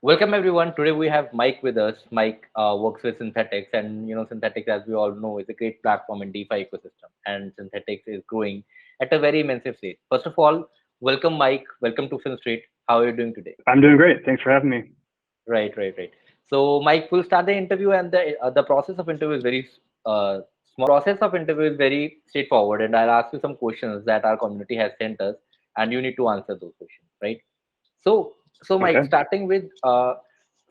Welcome everyone. Today we have Mike with us. Mike works with Synthetix, and Synthetix, as we all know, is a great platform in DeFi ecosystem, and Synthetix is growing at a very immense stage. First of all, welcome Mike. Welcome to Finstreet. How are you doing today? I'm doing great. Thanks for having me. Right. So Mike, we'll start the interview, and the process of interview is very small. Process of interview is very straightforward, and I'll ask you some questions that our community has sent us, and you need to answer those questions, right? So, so Mike, Okay. starting with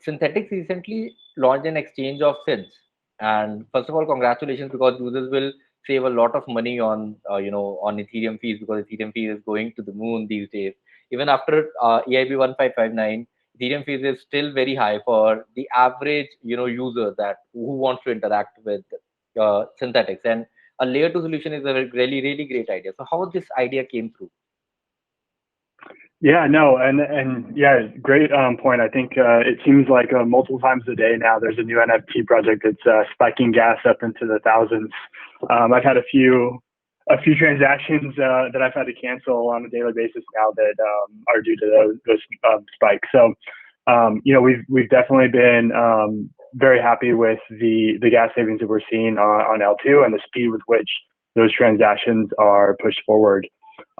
Synthetix recently launched an exchange of Synths, and first of all, congratulations because users will save a lot of money on on Ethereum fees because Ethereum fees is going to the moon these days. Even after EIB 1559, Ethereum fees is still very high for the average user that who wants to interact with Synthetix, and a layer two solution is a really great idea. So how this idea came through? Yeah, no, and yeah, great point. I think it seems like multiple times a day now there's a new NFT project that's spiking gas up into the thousands. I've had a few transactions that I've had to cancel on a daily basis now that are due to those spikes. So we've definitely been very happy with the gas savings that we're seeing on L2 and the speed with which those transactions are pushed forward.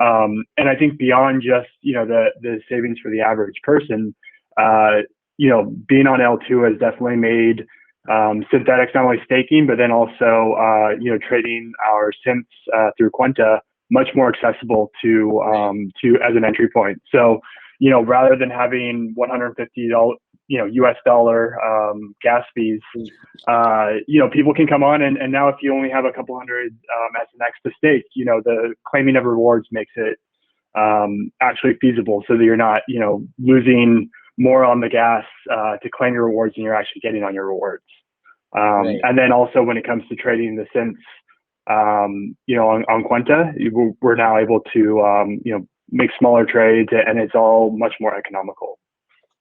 And I think beyond just the savings for the average person, being on L2 has definitely made Synthetix not only staking, but then also trading our synths through Quenta much more accessible to as an entry point. So rather than having $150 US dollar gas fees, people can come on and now if you only have a couple hundred SNX to stake, the claiming of rewards makes it actually feasible so that you're not losing more on the gas to claim your rewards than you're actually getting on your rewards. Right. And then also when it comes to trading the synths, on Quenta, we're now able to make smaller trades and it's all much more economical.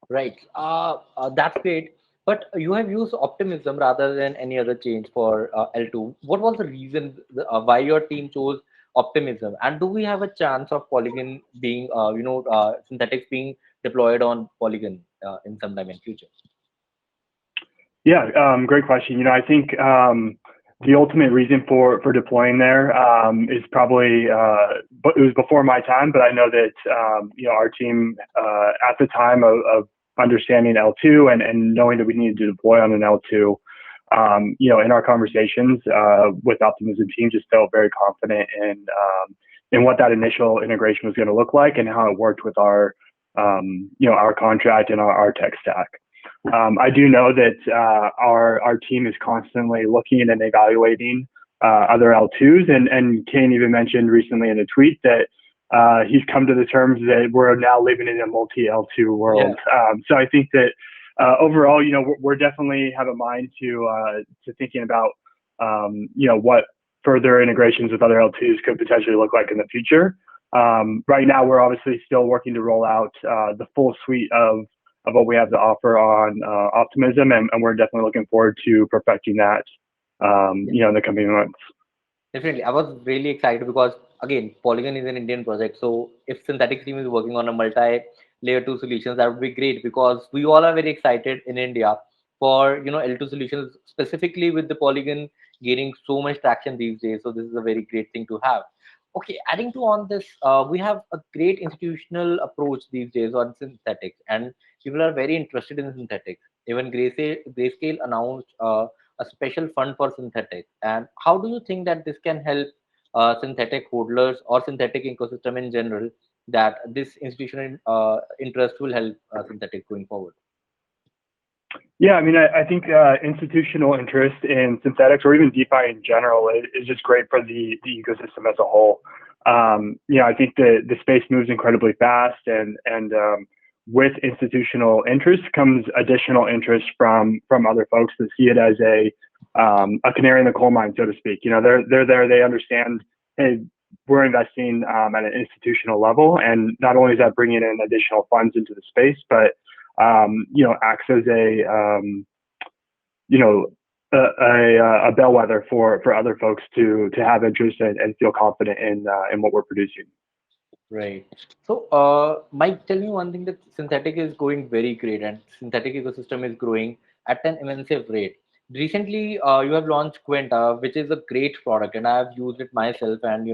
Right. That's great. But you have used optimism rather than any other change for L2. What was the reason why your team chose optimism? And do we have a chance of Polygon being, Synthetix being deployed on Polygon in some time in future? Yeah, great question. I think the ultimate reason for deploying there is probably, but it was before my time, but I know that our team at the time of understanding L2 and knowing that we needed to deploy on an L2, in our conversations with Optimism team, just felt very confident in what that initial integration was going to look like and how it worked with our contract and our tech stack. I do know that our team is constantly looking and evaluating other L2s, and Kane even mentioned recently in a tweet that he's come to the terms that we're now living in a multi-L2 world. Yeah. So I think that overall, we're definitely have a mind to thinking about what further integrations with other L2s could potentially look like in the future. Right now, we're obviously still working to roll out the full suite of what we have to offer on Optimism, and we're definitely looking forward to perfecting that, in the coming months. Definitely. I was really excited because again, Polygon is an Indian project. So if Synthetix team is working on a multi-layer two solutions, that would be great because we all are very excited in India for L2 solutions, specifically with the Polygon gaining so much traction these days. So this is a very great thing to have. Okay, adding to on this, we have a great institutional approach these days on Synthetix, and people are very interested in Synthetix. Even Grayscale announced a special fund for Synthetix. And how do you think that this can help synthetic hodlers or synthetic ecosystem in general? That this institutional interest will help Synthetix going forward. Yeah, I mean, I think institutional interest in Synthetix or even DeFi in general is just great for the ecosystem as a whole. I think the space moves incredibly fast, and with institutional interest comes additional interest from other folks that see it as a canary in the coal mine, so to speak. They're there, they understand, hey, we're investing at an institutional level, and not only is that bringing in additional funds into the space, but acts as a bellwether for other folks to have interest and feel confident in what we're producing. Right. So, Mike, tell me one thing, that synthetic is going very great and synthetic ecosystem is growing at an immense rate. Recently, you have launched Quenta, which is a great product, and I have used it myself. And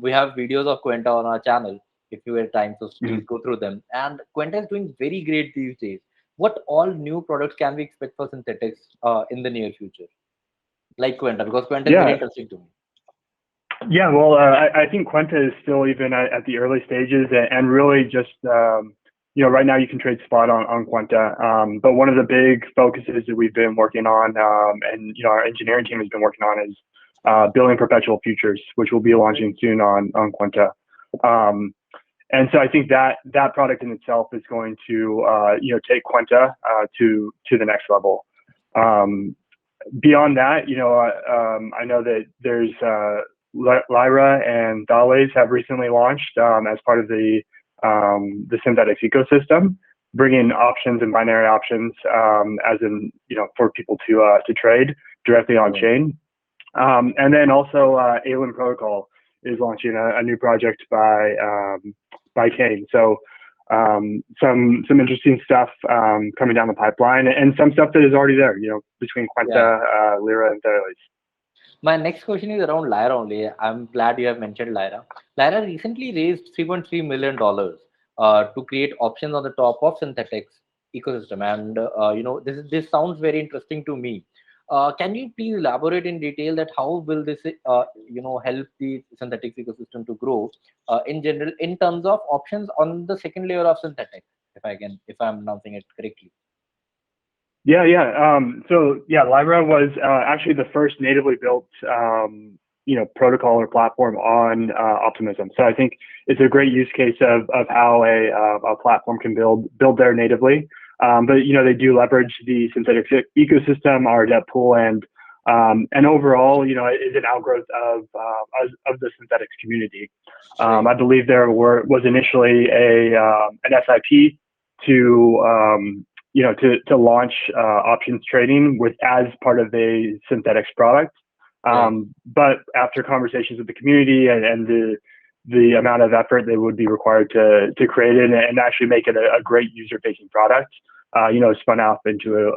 we have videos of Quenta on our channel if you have time, so please Mhm. go through them. And Quenta is doing very great these days. What all new products can we expect for synthetics in the near future, like Quenta? Because Quenta is very Yeah, interesting to me. yeah. Well, I think Quenta is still even at the early stages, and really just right now you can trade spot on Quenta. But one of the big focuses that we've been working on, and our engineering team has been working on, is building perpetual futures, which will be launching soon on Quenta. Um, and so I think that product in itself is going to take Quenta to the next level. Um, Beyond that, I know that there's Lyra and Thales have recently launched as part of the Synthetix ecosystem, bringing options and binary options as in for people to trade directly on Right. chain. And then also Alien Protocol is launching a new project by Kane. So some interesting stuff coming down the pipeline, and some stuff that is already there. Between Yeah. Quenta, Lyra, and Thales. My next question is around Lyra only. I'm glad you have mentioned Lyra. Lyra recently raised $3.3 million to create options on the top of Synthetix ecosystem, and this sounds very interesting to me. Can you please elaborate in detail that how will this help the Synthetix ecosystem to grow in general in terms of options on the second layer of Synthetix, if I'm announcing it correctly. Yeah, yeah. So yeah, Lyra was actually the first natively built protocol or platform on optimism. So I think it's a great use case of how a platform can build there natively. But they do leverage the synthetic ecosystem, our debt pool, and overall, it is an outgrowth of the synthetics community. Right. I believe there was initially an SIP to to launch options trading with as part of a Synthetix product. Right. But after conversations with the community and the amount of effort that would be required to create it and actually make it a great user facing product, spun out into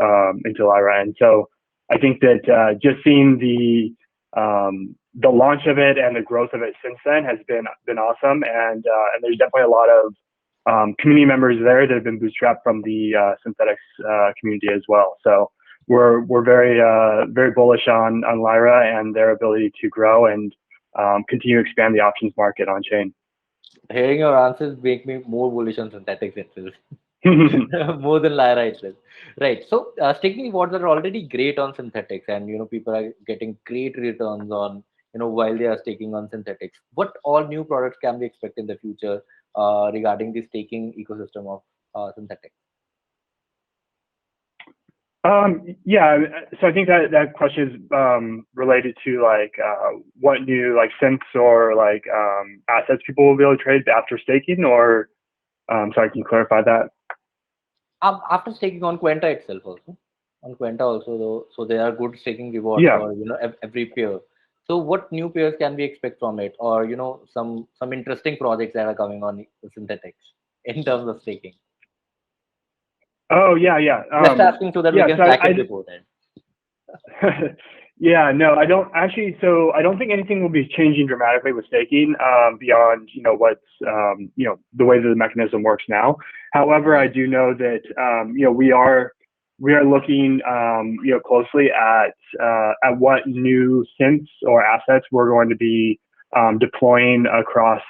Lyra. And so I think that just seeing the launch of it and the growth of it since then has been awesome. And there's definitely a lot of community members there that have been bootstrapped from the Synthetix community as well. So we're very bullish on Lyra and their ability to grow and continue to expand the options market on chain. Hearing your answers make me more bullish on Synthetix itself. More than Lyra itself. Right. So staking rewards are already great on Synthetix, and people are getting great returns on while they are staking on Synthetix. What all new products can we expect in the future regarding the staking ecosystem of Synthetix? Yeah, so I think that question is related to like what new like synths or like assets people will be able to trade after staking, or so I can clarify that. After staking on Quenta itself also. On Quenta also, though, so there are good staking rewards Yeah. for every pair. So what new pairs can we expect from it, or some interesting projects that are coming on Synthetix in terms of staking? Oh yeah, yeah. Just asking so that we Yeah. can So track it before then. yeah, no, I don't actually. So I don't think anything will be changing dramatically with staking beyond what's the way that the mechanism works now. However, I Right. do know that we are looking closely at what new synths or assets we're going to be deploying across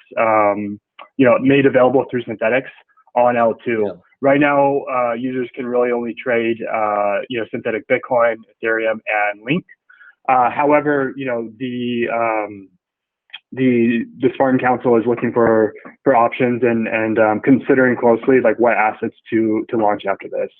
made available through Synthetix on L2. Yeah. Right now, users can really only trade synthetic Bitcoin, Ethereum, and Link. However, the Spartan Council is looking for options and considering closely like what assets to launch after this.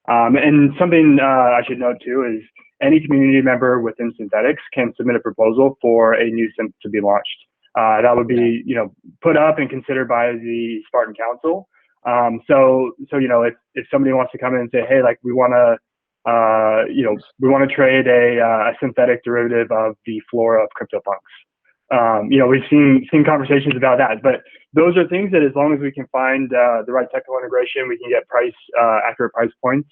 And something I should note too is any community member within Synthetix can submit a proposal for a new synth to be launched. That would Yeah. be put up and considered by the Spartan Council. So if somebody wants to come in and say, hey, like we want to we want to trade a synthetic derivative of the floor of CryptoPunks. We've seen conversations about that, but those are things that as long as we can find the right technical integration, we can get accurate price points.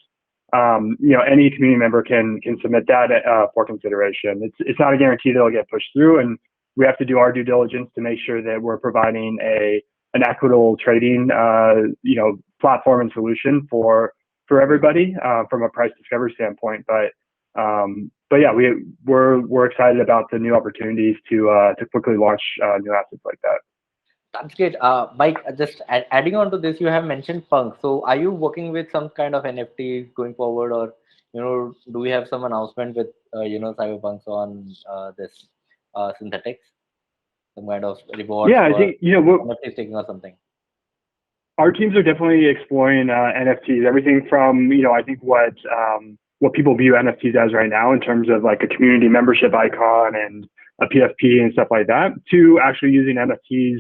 Any community member can submit that for consideration. It's not a guarantee that it'll get pushed through, and we have to do our due diligence to make sure that we're providing an equitable trading platform and solution for everybody from a price discovery standpoint. But yeah, we're excited about the new opportunities to quickly launch new assets like that. That's great. Mike, just adding on to this, you have mentioned punk. So are you working with some kind of NFT going forward, or do we have some announcement with cyberpunks on this Synthetix, some kind of rewards Yeah, I for think NFT staking or something? Our teams are definitely exploring NFTs. Everything from I think what people view NFTs as right now in terms of like a community membership icon and a PFP and stuff like that, to actually using NFTs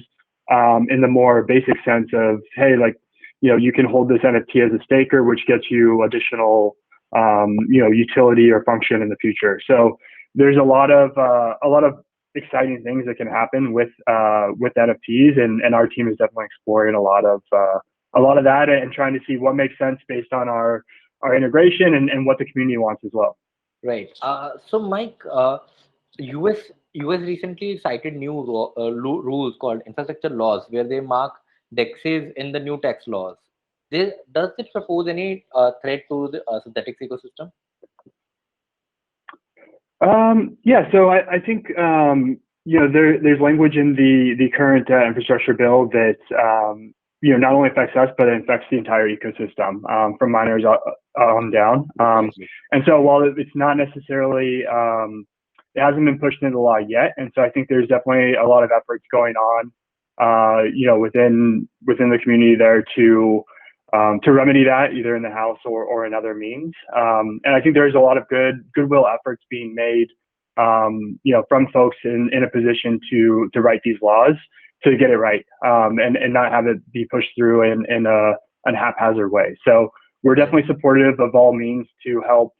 in the more basic sense of, hey, like, you can hold this NFT as a staker, which gets you additional, utility or function in the future. So there's a lot of exciting things that can happen with NFTs, and our team is definitely exploring a lot of that and trying to see what makes sense based on our integration and what the community wants as well. Right. So Mike, US recently cited new rules called infrastructure laws, where they mark dexes in the new tax laws. Does it propose any threat to the Synthetix ecosystem? Yeah, so I think there's language in the current infrastructure bill that not only affects us, but it affects the entire ecosystem from miners on down. And so while it's not necessarily it hasn't been pushed into law yet, and so I think there's definitely a lot of efforts going on, within the community there to remedy that, either in the House or in other means. And I think there's a lot of goodwill efforts being made, from folks in a position to write these laws to get it right, and not have it be pushed through in a haphazard way. So we're definitely supportive of all means to help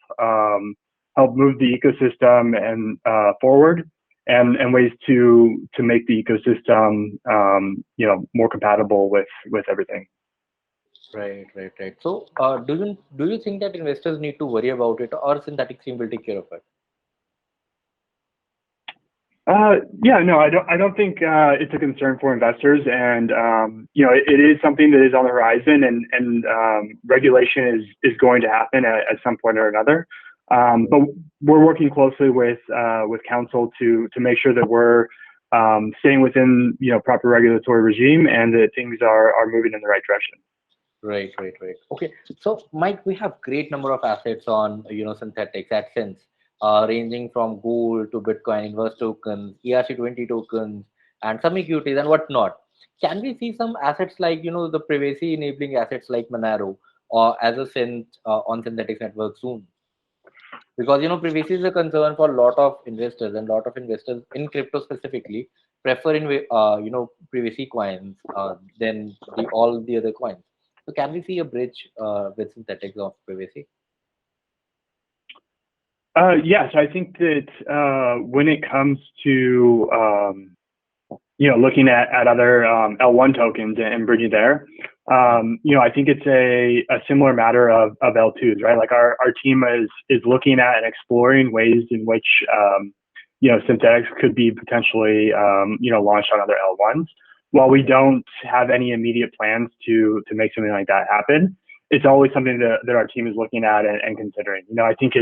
move the ecosystem and forward, and ways to make the ecosystem more compatible with everything. Right. So do you think that investors need to worry about it, or Synthetix team will take care of it? Yeah, no, I don't think it's a concern for investors, and it is something that is on the horizon, and regulation is going to happen at some point or another. But we're working closely with council to make sure that we're staying within proper regulatory regime, and that things are moving in the right direction. Right. Okay. So Mike, we have great number of assets on Synthetix at Synths, ranging from gold to Bitcoin, inverse tokens, ERC20 tokens, and some equities and whatnot. Can we see some assets like the privacy enabling assets like Monero or as a synth on Synthetix network soon? Because privacy is a concern for a lot of investors, and a lot of investors in crypto specifically prefer privacy coins than all the other coins. So can we see a bridge with Synthetix of privacy? Yes, I think that when it comes to looking at other L1 tokens and bridging there, I think it's a similar matter of L2s, right? Like our team is looking at and exploring ways in which Synthetix could be potentially launched on other L1s. While we don't have any immediate plans to make something like that happen, it's always something that our team is looking at and considering. I think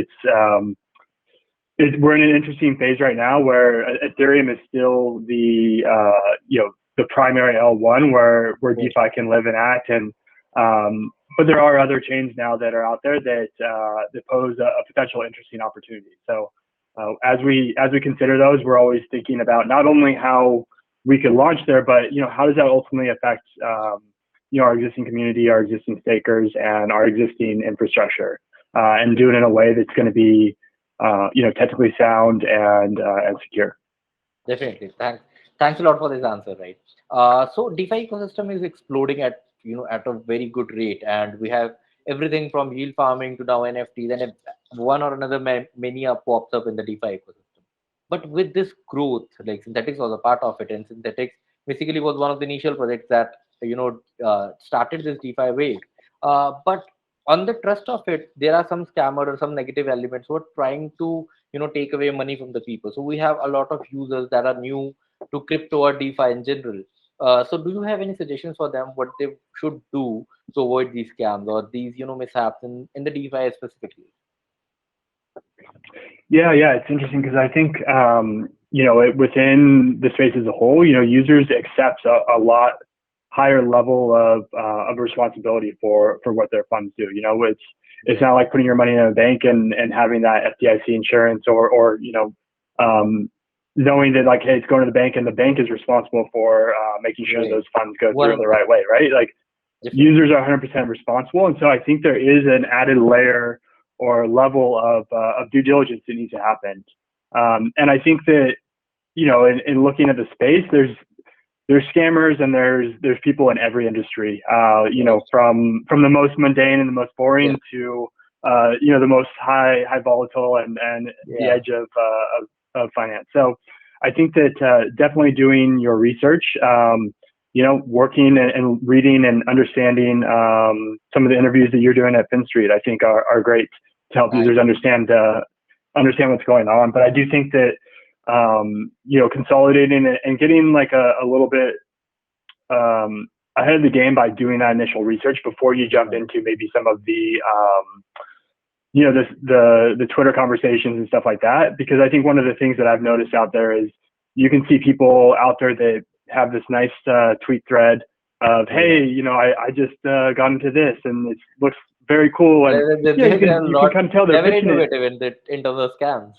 we're in an interesting phase right now where Ethereum is still the primary L1 where DeFi can live and act, and but there are other chains now that are out there that pose a potential interesting opportunity. So as we consider those, we're always thinking about not only how we could launch there, but how does that ultimately affect our existing community, our existing stakers, and our existing infrastructure, and do it in a way that's going to be technically sound and secure. Definitely. Thanks a lot for this answer. Right. So DeFi ecosystem is exploding at a very good rate, and we have everything from yield farming to now NFTs, and if one or another mania pops up in the DeFi ecosystem. But with this growth, like Synthetix was a part of it, and Synthetix basically was one of the initial projects that started this DeFi wave. But on the trust of it, there are some scammer or some negative elements who are trying to take away money from the people. So we have a lot of users that are new to crypto or DeFi in general. So do you have any suggestions for them what they should do to avoid these scams or these mishaps in the DeFi specifically? Yeah, it's interesting because I think within the space as a whole, users accept a lot higher level of responsibility for what their funds do. It's not like putting your money in a bank and having that FDIC insurance or knowing that, like, hey, it's going to the bank and the bank is responsible for making sure Right. those funds go through the 100%. right way, right? Like, Definitely. users are 100% responsible, and so I think there is an added layer or level of due diligence that needs to happen. And I think that in looking at the space, there's scammers and there's people in every industry. From the most mundane and the most boring Yeah. to the most high volatile and the Yeah. edge of finance. So I think that definitely doing your research, working and reading and understanding some of the interviews that you're doing at Finstreet, I think are great to help Thank users you. understand what's going on. But I do think that consolidating and getting like a little bit ahead of the game by doing that initial research before you jump Definitely. into maybe some of the the Twitter conversations and stuff like that. Because I think one of the things that I've noticed out there is you can see people out there that have this nice tweet thread of, Yeah. hey, I just got into this and it looks very cool, and They, they are you can lot. kind of tell they're They're very pitching it. innovative in terms of scams.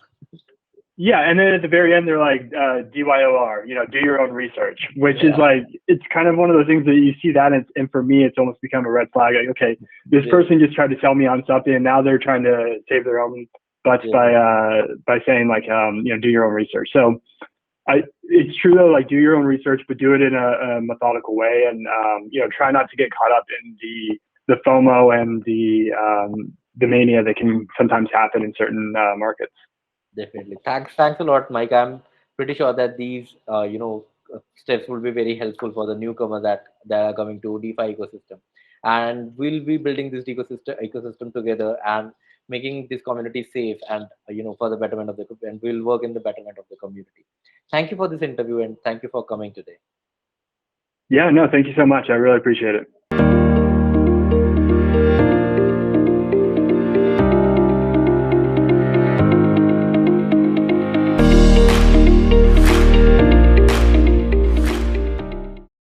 Yeah, and then at the very end they're like DYOR, do your own research, which is Yeah. like, it's kind of one of those things that you see that, and for me it's almost become a red flag. Like, okay, this Yeah. person just tried to sell me on something, and now they're trying to save their own butts by saying like do your own research. So it's true though, like, do your own research, but do it in a methodical way, and try not to get caught up in the FOMO and the mania that can sometimes happen in certain markets. Definitely. Thanks a lot, Mike. I'm pretty sure that these steps will be very helpful for the newcomers that are coming to DeFi ecosystem, and we'll be building this ecosystem together and making this community safe and for the betterment of and we'll work in the betterment of the community. Thank you for this interview and thank you for coming today. Yeah, no, thank you so much. I really appreciate it.